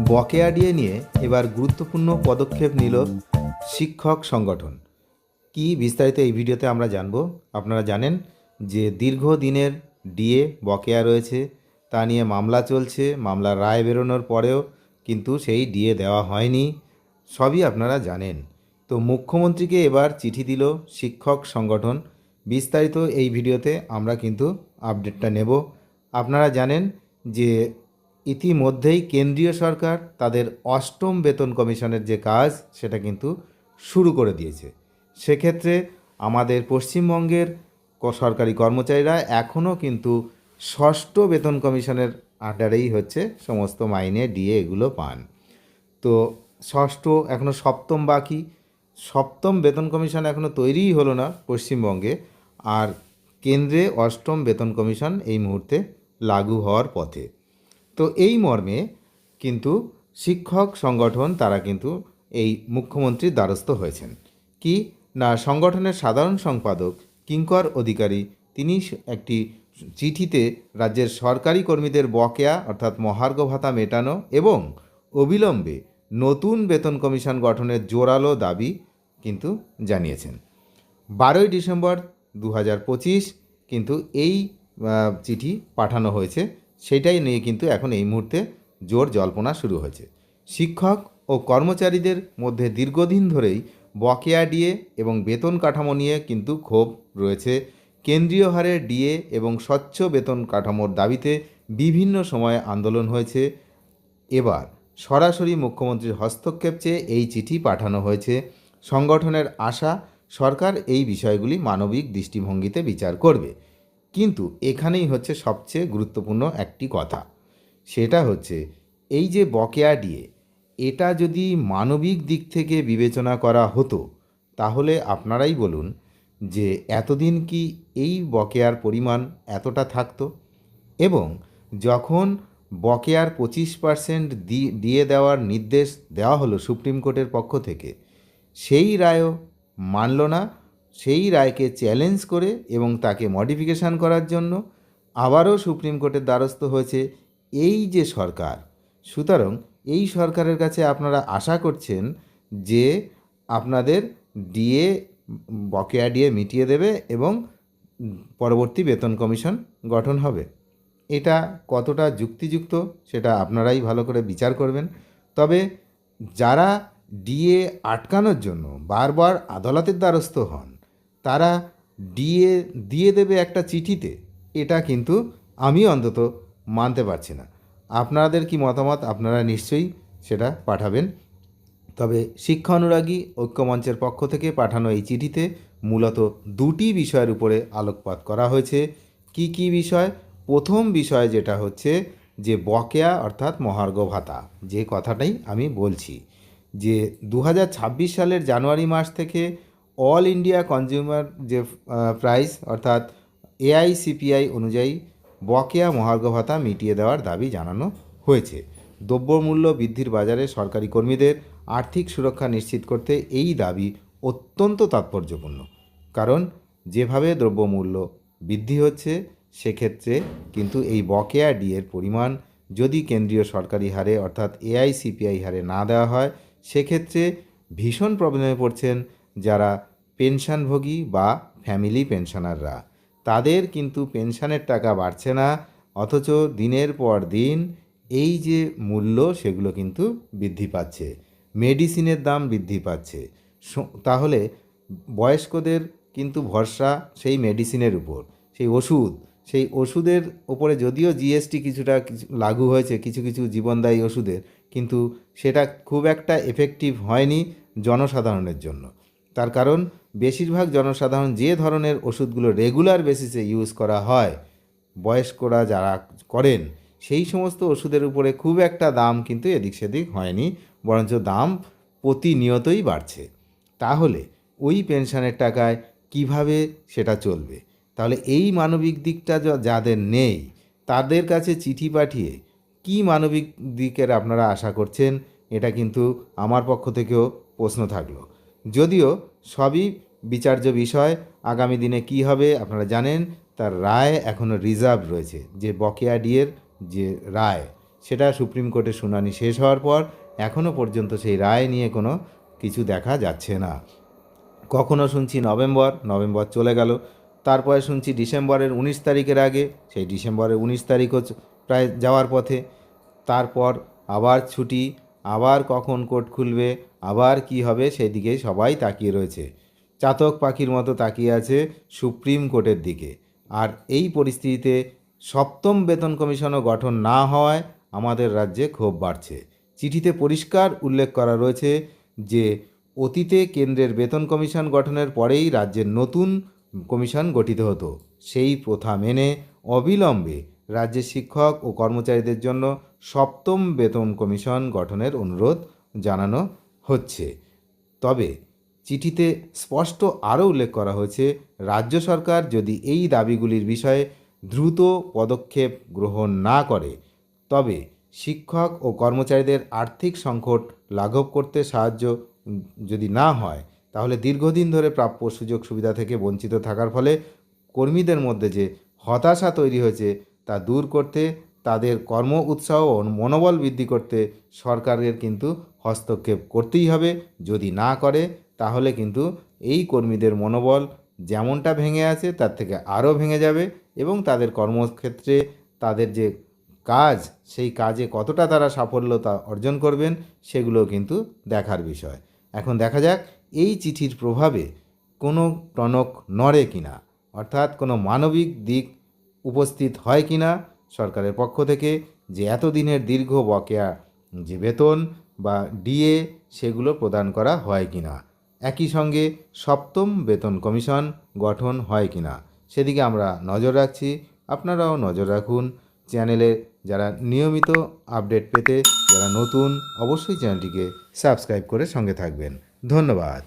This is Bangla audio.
বকেয়া ডিএ নিয়ে এবার গুরুত্বপূর্ণ পদক্ষেপ নিল শিক্ষক সংগঠন। কি বিস্তারিত এই ভিডিওতে আমরা জানব। আপনারা জানেন যে দীর্ঘদিনের ডিএ বকেয়া রয়েছে, তা নিয়ে মামলা চলছে। মামলার রায় বেরোনোর পরেও কিন্তু সেই ডিএ দেওয়া হয়নি, সবই আপনারা জানেন। তো মুখ্যমন্ত্রীকে এবার চিঠি দিল শিক্ষক সংগঠন। বিস্তারিত এই ভিডিওতে আমরা কিন্তু আপডেটটা নেব। আপনারা জানেন যে ইতিমধ্যেই কেন্দ্রীয় সরকার তাদের অষ্টম বেতন কমিশনের যে কাজ সেটা কিন্তু শুরু করে দিয়েছে। সেক্ষেত্রে আমাদের পশ্চিমবঙ্গের সরকারি কর্মচারীরা এখনও কিন্তু ষষ্ঠ বেতন কমিশনের আন্ডারেই হচ্ছে সমস্ত মাইনে ডিএ এগুলো পান। তো ষষ্ঠ, এখনও সপ্তম বাকি। সপ্তম বেতন কমিশন এখনও তৈরিই হলো না পশ্চিমবঙ্গে, আর কেন্দ্রে অষ্টম বেতন কমিশন এই মুহূর্তে লাগু হওয়ার পথে। তো এই মর্মে কিন্তু শিক্ষক সংগঠন তারা কিন্তু এই মুখ্যমন্ত্রীর দ্বারস্থ হয়েছেন। কি না, সংগঠনের সাধারণ সম্পাদক কিঙ্কর অধিকারী তিনি একটি চিঠিতে রাজ্যের সরকারি কর্মীদের বকেয়া অর্থাৎ মহার্ঘ ভাতা মেটানো এবং অবিলম্বে নতুন বেতন কমিশন গঠনের জোরালো দাবি কিন্তু জানিয়েছেন। 12ই ডিসেম্বর 2025 কিন্তু এই চিঠি পাঠানো হয়েছে। সেটাই নিয়ে কিন্তু এখন এই মুহূর্তে জোর জল্পনা শুরু হয়েছে। শিক্ষক ও কর্মচারীদের মধ্যে দীর্ঘদিন ধরেই বকেয়া ডিএ এবং বেতন কাঠামো নিয়ে কিন্তু ক্ষোভ রয়েছে। কেন্দ্রীয় হারে ডিএ এবং স্বচ্ছ বেতন কাঠামোর দাবিতে বিভিন্ন সময়ে আন্দোলন হয়েছে। এবার সরাসরি মুখ্যমন্ত্রীর হস্তক্ষেপ চেয়ে এই চিঠি পাঠানো হয়েছে। সংগঠনের আশা সরকার এই বিষয়গুলি মানবিক দৃষ্টিভঙ্গিতে বিচার করবে। কিন্তু এখানেই হচ্ছে সবচেয়ে গুরুত্বপূর্ণ একটি কথা, সেটা হচ্ছে এই যে বকেয়া ডিএ, এটা যদি মানবিক দিক থেকে বিবেচনা করা হতো তাহলে আপনারাই বলুন যে এতদিন কি এই বকেয়ার পরিমাণ এতটা থাকতো? এবং যখন বকেয়ার 25% দিয়ে দেওয়ার নির্দেশ দেওয়া হলো সুপ্রিম কোর্টের পক্ষ থেকে, সেই রায়ও মানল না। সেই রায়কে চ্যালেঞ্জ করে এবং তাকে মডিফিকেশান করার জন্য আবারও সুপ্রিম কোর্টের দ্বারস্থ হয়েছে এই যে সরকার। সুতরাং এই সরকারের কাছে আপনারা আশা করছেন যে আপনাদের ডিএ, বকেয়া ডিএ মিটিয়ে দেবে এবং পরবর্তী বেতন কমিশন গঠন হবে। এটা কতটা যুক্তিযুক্ত সেটা আপনারাই ভালো করে বিচার করবেন। তবে যারা ডিএ আটকানোর জন্য বারবার আদালতের দ্বারস্থ হন, তারা ডিএ দিয়ে দেবে একটা চিঠিতে, এটা কিন্তু আমি অন্তত মানতে পারছি না। আপনাদের কি মতামত আপনারা নিশ্চয়ই সেটা পাঠাবেন। তবে শিক্ষা অনুরাগী ঐক্যমঞ্চের পক্ষ থেকে পাঠানো এই চিঠিতে মূলত দুটি বিষয়ের উপরে আলোকপাত করা হয়েছে। কি কি বিষয়? প্রথম বিষয় যেটা হচ্ছে যে বকেয়া অর্থাৎ মহার্ঘ ভাতা, যে কথাটাই আমি বলছি, যে 2026 সালের জানুয়ারি মাস থেকে অল ইন্ডিয়া কনজিউমার যে প্রাইস অর্থাৎ এআইসিপিআই অনুযায়ী বকেয়া মহার্ঘ ভাতা মিটিয়ে দেওয়ার দাবি জানানো হয়েছে। দ্রব্যমূল্য বৃদ্ধির বাজারে সরকারি কর্মীদের আর্থিক সুরক্ষা নিশ্চিত করতে এই দাবি অত্যন্ত তাৎপর্যপূর্ণ। কারণ যেভাবে দ্রব্যমূল্য বৃদ্ধি হচ্ছে, সেক্ষেত্রে কিন্তু এই বকেয়া ডিএর পরিমাণ যদি কেন্দ্রীয় সরকারি হারে অর্থাৎ এআইসিপিআই হারে না দেওয়া হয়, সেক্ষেত্রে ভীষণ প্রবলেমে পড়ছেন যারা পেনশনভোগী বা ফ্যামিলি পেনশনাররা। তাদের কিন্তু পেনশনের টাকা বাড়ছে না, অথচ দিনের পর দিন এই যে মূল্য সেগুলো কিন্তু বৃদ্ধি পাচ্ছে, মেডিসিনের দাম বৃদ্ধি পাচ্ছে। তাহলে বয়স্কদের কিন্তু ভরসা সেই মেডিসিনের উপর, সেই ওষুধের উপরে যদিও জিএসটি কিছুটা লাগু হয়েছে কিছু কিছু জীবনদায়ী ওষুধের, কিন্তু সেটা খুব একটা এফেক্টিভ হয়নি জনসাধারণের জন্য। তার কারণ বেশিরভাগ জনসাধারণ যে ধরনের ওষুধগুলো রেগুলার বেসিসে ইউজ করা হয়, বয়স্করা যারা করেন, সেই সমস্ত ওষুধের উপরে খুব একটা দাম কিন্তু এদিক সেদিক হয়নি, বরঞ্চ দাম প্রতিনিয়তই বাড়ছে। তাহলে ওই পেনশনের টাকায় কিভাবে সেটা চলবে? তাহলে এই মানবিক দিকটা যাদের নেই, তাদের কাছে চিঠি পাঠিয়ে কি মানবিক দিকের আপনারা আশা করছেন? এটা কিন্তু আমার পক্ষ থেকেও প্রশ্ন থাকলো। যদিও সবই বিচার্য বিষয়, আগামী দিনে কি হবে আপনারা জানেন। তার রায় এখনও রিজার্ভ রয়েছে, যে বকেয়া ডিএর যে রায় সেটা সুপ্রিম কোর্টে শুনানি শেষ হওয়ার পর এখনও পর্যন্ত সেই রায় নিয়ে কোনো কিছু দেখা যাচ্ছে না। কখনো শুনছি নভেম্বর চলে গেল, তারপরে শুনছি ডিসেম্বরের 19 তারিখের আগে, সেই ডিসেম্বরের 19 তারিখও প্রায় যাওয়ার পথে। তারপর আবার ছুটি, আবার কখন কোর্ট খুলবে, আবার কি হবে সেদিকে সবাই তাকিয়ে রয়েছে, চাতক পাখির মতো তাকিয়ে আছে সুপ্রিম কোর্টের দিকে। আর এই পরিস্থিতিতে সপ্তম বেতন কমিশনও গঠন না হওয়ায় আমাদের রাজ্যে ক্ষোভ বাড়ছে। চিঠিতে পরিষ্কার উল্লেখ করা রয়েছে যে অতীতে কেন্দ্রের বেতন কমিশন গঠনের পরেই রাজ্যের নতুন কমিশন গঠিত হতো। সেই প্রথা মেনে অবিলম্বে রাজ্যের শিক্ষক ও কর্মচারীদের জন্য সপ্তম বেতন কমিশন গঠনের অনুরোধ জানানো হচ্ছে। তবে চিঠিতে স্পষ্ট আরও উল্লেখ করা হয়েছে, রাজ্য সরকার যদি এই দাবিগুলির বিষয়ে দ্রুত পদক্ষেপ গ্রহণ না করে, তবে শিক্ষক ও কর্মচারীদের আর্থিক সংকট লাঘব করতে সাহায্য যদি না হয়, তাহলে দীর্ঘদিন ধরে প্রাপ্য সুযোগ সুবিধা থেকে বঞ্চিত থাকার ফলে কর্মীদের মধ্যে যে হতাশা তৈরি হয়েছে তা দূর করতে, তাদের কর্ম উৎসাহ ও মনোবল বৃদ্ধি করতে সরকারের কিন্তু হস্তক্ষেপ করতেই হবে। যদি না করে তাহলে কিন্তু এই কর্মীদের মনোবল যেমনটা ভেঙে আছে তার থেকে আরও ভেঙে যাবে এবং তাদের কর্মক্ষেত্রে তাদের যে কাজ, সেই কাজে কতটা তারা সাফল্যতা অর্জন করবেন সেগুলো কিন্তু দেখার বিষয়। এখন দেখা যাক এই চিঠির প্রভাবে কোনো টনক নড়ে কিনা, অর্থাৎ কোনো মানবিক দিক উপস্থিত হয় কিনা সরকারের পক্ষ থেকে, যে এতদিনের দীর্ঘ বকেয়া যে বেতন বা ডিএ সেগুলো প্রদান করা হয় কিনা, একই সঙ্গে সপ্তম বেতন কমিশন গঠন হয় কিনা সেদিকে আমরা নজর রাখছি। আপনারাও নজর রাখুন। চ্যানেলে যারা নিয়মিত আপডেট পেতে, যারা নতুন, অবশ্যই চ্যানেলটিকে সাবস্ক্রাইব করে সঙ্গে থাকবেন। ধন্যবাদ।